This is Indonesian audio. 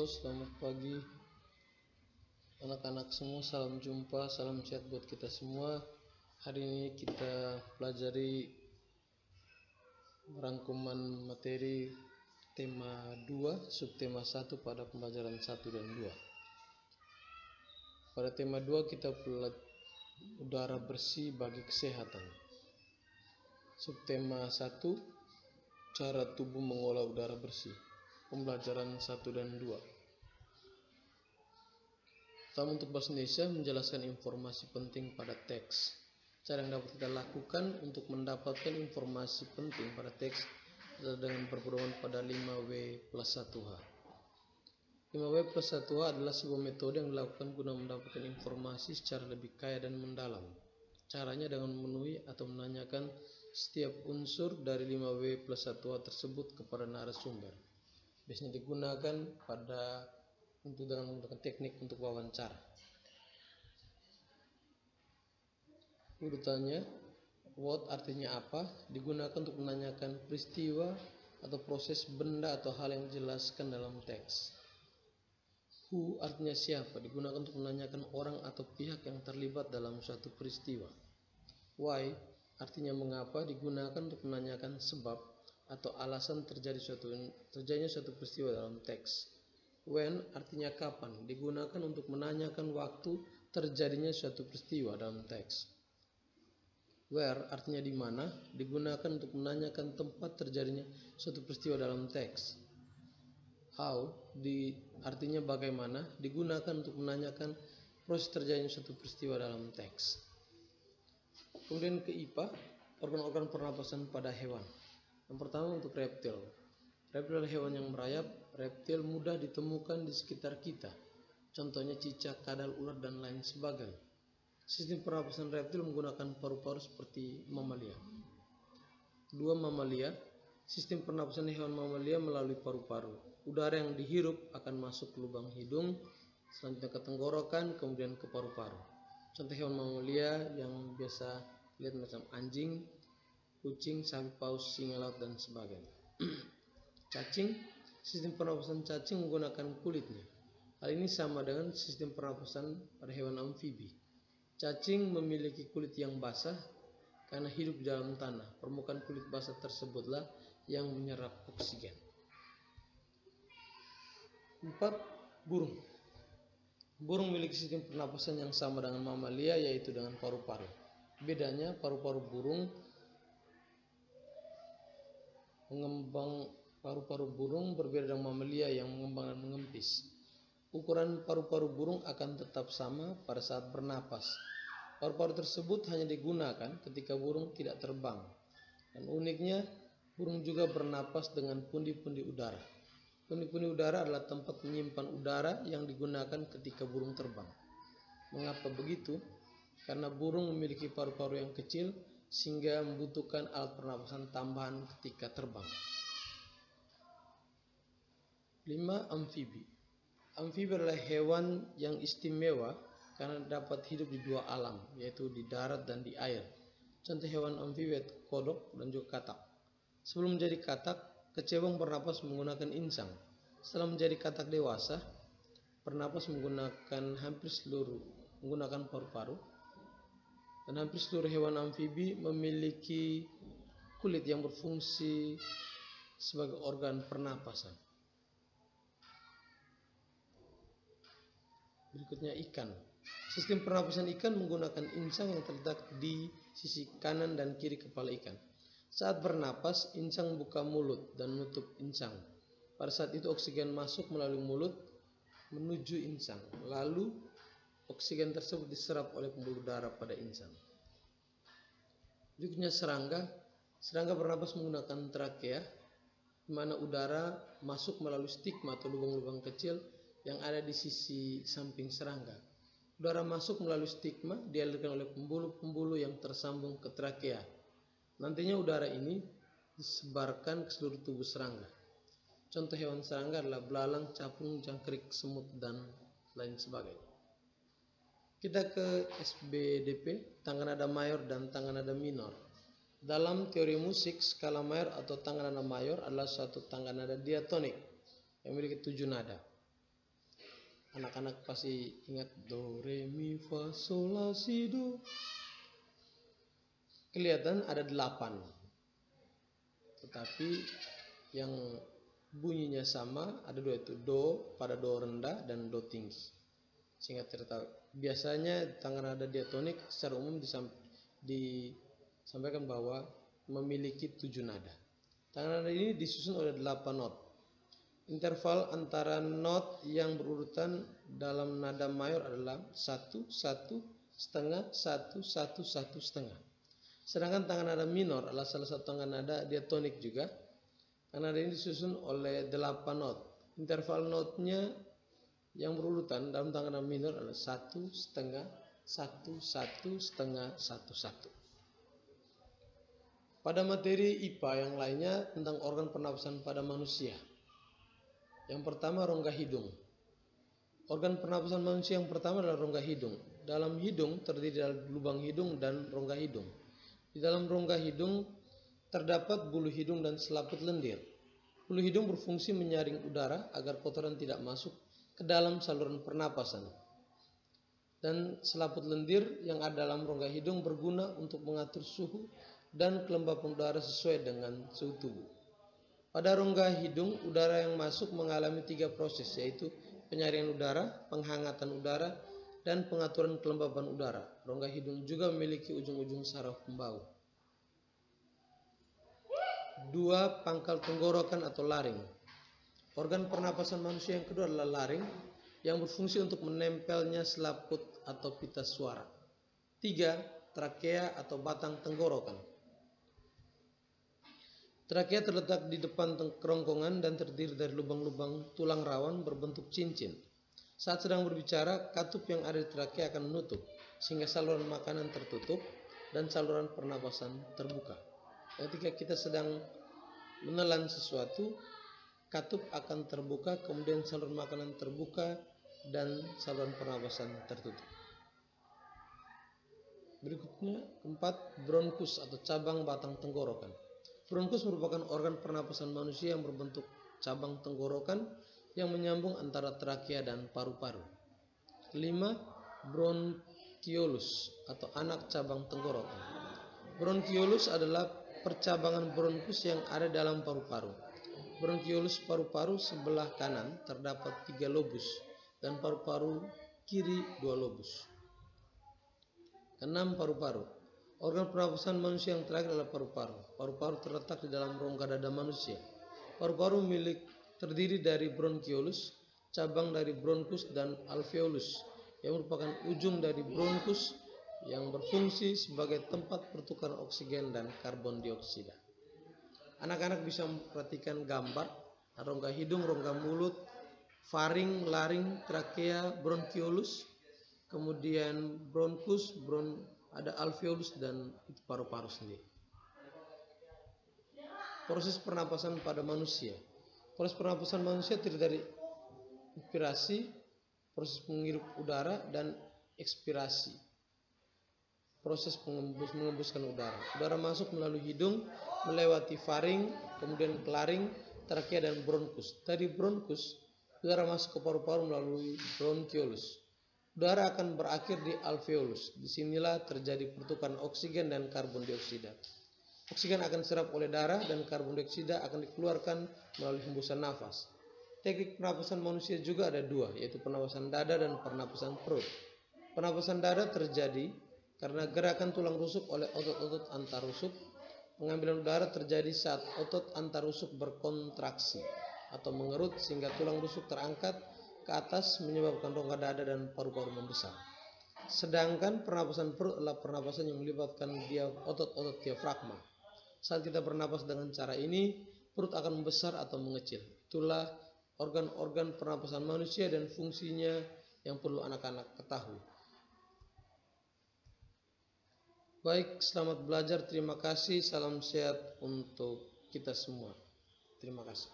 Halo, selamat pagi anak-anak semua, salam jumpa, salam sehat buat kita semua. Hari ini kita pelajari rangkuman materi tema 2, subtema 1 pada pembelajaran 1 dan 2. Pada tema 2 kita pelajari udara bersih bagi kesehatan. Subtema 1, cara tubuh mengolah udara bersih. Pembelajaran 1 dan 2. Pertama, untuk bahasa Indonesia, menjelaskan informasi penting pada teks. Cara yang dapat kita lakukan untuk mendapatkan informasi penting pada teks adalah dengan berpedoman pada 5W plus 1H. 5W plus 1H adalah sebuah metode yang dilakukan guna mendapatkan informasi secara lebih kaya dan mendalam. Caranya dengan memenuhi atau menanyakan setiap unsur dari 5W plus 1H tersebut kepada narasumber. Biasanya digunakan dengan menggunakan teknik untuk wawancara. Urutannya, what artinya apa, digunakan untuk menanyakan peristiwa atau proses benda atau hal yang dijelaskan dalam teks. Who artinya siapa, digunakan untuk menanyakan orang atau pihak yang terlibat dalam suatu peristiwa. Why artinya mengapa, digunakan untuk menanyakan sebab atau alasan terjadinya suatu peristiwa dalam teks. When artinya kapan, digunakan untuk menanyakan waktu terjadinya suatu peristiwa dalam teks. Where artinya di mana, digunakan untuk menanyakan tempat terjadinya suatu peristiwa dalam teks. How artinya bagaimana, digunakan untuk menanyakan proses terjadinya suatu peristiwa dalam teks. Kemudian ke IPA, organ-organ pernapasan pada hewan. Yang pertama untuk reptil. Reptil adalah hewan yang merayap. Reptil mudah ditemukan di sekitar kita. Contohnya cicak, kadal, ular, dan lain sebagainya. Sistem pernapasan reptil menggunakan paru-paru seperti mamalia. Kedua, mamalia. Sistem pernapasan hewan mamalia melalui paru-paru. Udara yang dihirup akan masuk ke lubang hidung, selanjutnya ke tenggorokan, kemudian ke paru-paru. Contoh hewan mamalia yang biasa lihat macam anjing, kucing, sapi, paus, singa laut, dan sebagainya. Cacing, sistem pernapasan cacing menggunakan kulitnya. Hal ini sama dengan sistem pernapasan pada hewan amfibi. Cacing memiliki kulit yang basah karena hidup di dalam tanah. Permukaan kulit basah tersebutlah yang menyerap oksigen. 4. Burung. Burung memiliki sistem pernapasan yang sama dengan mamalia, yaitu dengan paru-paru. Bedanya, paru-paru burung paru-paru burung berbeda dengan mamalia yang mengembang dan mengempis. Ukuran paru-paru burung akan tetap sama pada saat bernapas. Paru-paru tersebut hanya digunakan ketika burung tidak terbang. Dan uniknya, burung juga bernapas dengan pundi-pundi udara. Pundi-pundi udara adalah tempat menyimpan udara yang digunakan ketika burung terbang. Mengapa begitu? Karena burung memiliki paru-paru yang kecil sehingga membutuhkan alat pernapasan tambahan ketika terbang. 5. Amfibi. Amfibi adalah hewan yang istimewa karena dapat hidup di dua alam, yaitu di darat dan di air. Contoh hewan amfibi yaitu kodok dan juga katak. Sebelum menjadi katak, kecebong bernapas menggunakan insang. Setelah menjadi katak dewasa, bernapas menggunakan paru-paru. Dan hampir seluruh hewan amfibi memiliki kulit yang berfungsi sebagai organ pernapasan. Berikutnya ikan. Sistem pernapasan ikan menggunakan insang yang terletak di sisi kanan dan kiri kepala ikan. Saat bernapas, insang membuka mulut dan menutup insang. Pada saat itu oksigen masuk melalui mulut menuju insang. Lalu oksigen tersebut diserap oleh pembuluh darah pada insang. Berikutnya serangga. Serangga bernapas menggunakan trakea, di mana udara masuk melalui stigma atau lubang-lubang kecil yang ada di sisi samping serangga. Udara masuk melalui stigma dialirkan oleh pembuluh-pembuluh yang tersambung ke trakea. Nantinya udara ini disebarkan ke seluruh tubuh serangga. Contoh hewan serangga adalah belalang, capung, jangkrik, semut, dan lain sebagainya. Kita ke SBDP, tangga nada mayor dan tangga nada minor. Dalam teori musik, skala mayor atau tangga nada mayor adalah suatu tangga nada diatonik yang memiliki 7 nada. Anak-anak pasti ingat do, re, mi, fa, sol, la, si, do. Kelihatan ada 8. Tetapi yang bunyinya sama ada 2, itu do pada do rendah dan do tinggi. Sehingga tertahu. Biasanya tangan nada diatonik secara umum disampaikan bahwa memiliki 7 nada. Tangan nada ini disusun oleh 8 not. Interval antara not yang berurutan dalam nada mayor adalah 1, 1, setengah, 1, 1, 1, setengah. Sedangkan tangan nada minor adalah salah satu tangan nada diatonik juga. Tangan nada ini disusun oleh 8 not. Interval notnya yang berurutan dalam tangan nada minor adalah 1, setengah, 1, 1, setengah, 1, 1. Pada materi IPA yang lainnya tentang organ pernapasan pada manusia. Yang pertama, rongga hidung. Organ pernapasan manusia yang pertama adalah rongga hidung. Dalam hidung terdiri dari lubang hidung dan rongga hidung. Di dalam rongga hidung terdapat bulu hidung dan selaput lendir. Bulu hidung berfungsi menyaring udara agar kotoran tidak masuk ke dalam saluran pernapasan. Dan selaput lendir yang ada dalam rongga hidung berguna untuk mengatur suhu dan kelembapan udara sesuai dengan suhu tubuh. Pada rongga hidung, udara yang masuk mengalami 3 proses, yaitu penyaringan udara, penghangatan udara, dan pengaturan kelembapan udara. Rongga hidung juga memiliki ujung-ujung saraf pembau. 2. Pangkal tenggorokan atau laring. Organ pernapasan manusia yang kedua adalah laring, yang berfungsi untuk menempelnya selaput atau pita suara. 3. Trakea atau batang tenggorokan. Trakea terletak di depan kerongkongan dan terdiri dari lubang-lubang tulang rawan berbentuk cincin. Saat sedang berbicara, katup yang ada di trakea akan menutup, sehingga saluran makanan tertutup dan saluran pernapasan terbuka. Ketika kita sedang menelan sesuatu, katup akan terbuka, kemudian saluran makanan terbuka dan saluran pernapasan tertutup. Berikutnya, 4. Bronkus atau cabang batang tenggorokan. Bronkus merupakan organ pernapasan manusia yang berbentuk cabang tenggorokan yang menyambung antara trakea dan paru-paru. 5. Bronkiolus atau anak cabang tenggorokan. Bronkiolus adalah percabangan bronkus yang ada dalam paru-paru. Bronkiolus paru-paru sebelah kanan terdapat 3 lobus dan paru-paru kiri 2 lobus. 6. Paru-paru. Organ pernapasan manusia yang terakhir adalah paru-paru. Paru-paru terletak di dalam rongga dada manusia. Paru-paru terdiri dari bronkiolus, cabang dari bronkus, dan alveolus, yang merupakan ujung dari bronkus yang berfungsi sebagai tempat pertukaran oksigen dan karbon dioksida. Anak-anak bisa memperhatikan gambar rongga hidung, rongga mulut, faring, laring, trakea, bronkiolus, kemudian bronkus, ada alveolus, dan itu paru-paru sendiri. Proses pernapasan pada manusia. Proses pernapasan manusia terdiri dari inspirasi, proses menghirup udara, dan ekspirasi. Proses mengembuskan udara. Udara masuk melalui hidung, melewati faring, kemudian ke laring, trakea, dan bronkus. Dari bronkus, udara masuk ke paru-paru melalui bronkiolus. Udara akan berakhir di alveolus. Disinilah terjadi pertukaran oksigen dan karbon dioksida. Oksigen akan diserap oleh darah dan karbon dioksida akan dikeluarkan melalui hembusan nafas. Teknik pernapasan manusia juga ada 2, yaitu pernapasan dada dan pernapasan perut. Pernapasan dada terjadi karena gerakan tulang rusuk oleh otot-otot antar rusuk. Pengambilan udara terjadi saat otot antar rusuk berkontraksi atau mengerut sehingga tulang rusuk terangkat ke atas menyebabkan rongga dada dan paru-paru membesar. Sedangkan pernapasan perut adalah pernapasan yang melibatkan otot-otot diafragma. Saat kita bernapas dengan cara ini, perut akan membesar atau mengecil. Itulah organ-organ pernapasan manusia dan fungsinya yang perlu anak-anak ketahui. Baik, selamat belajar. Terima kasih. Salam sehat untuk kita semua. Terima kasih.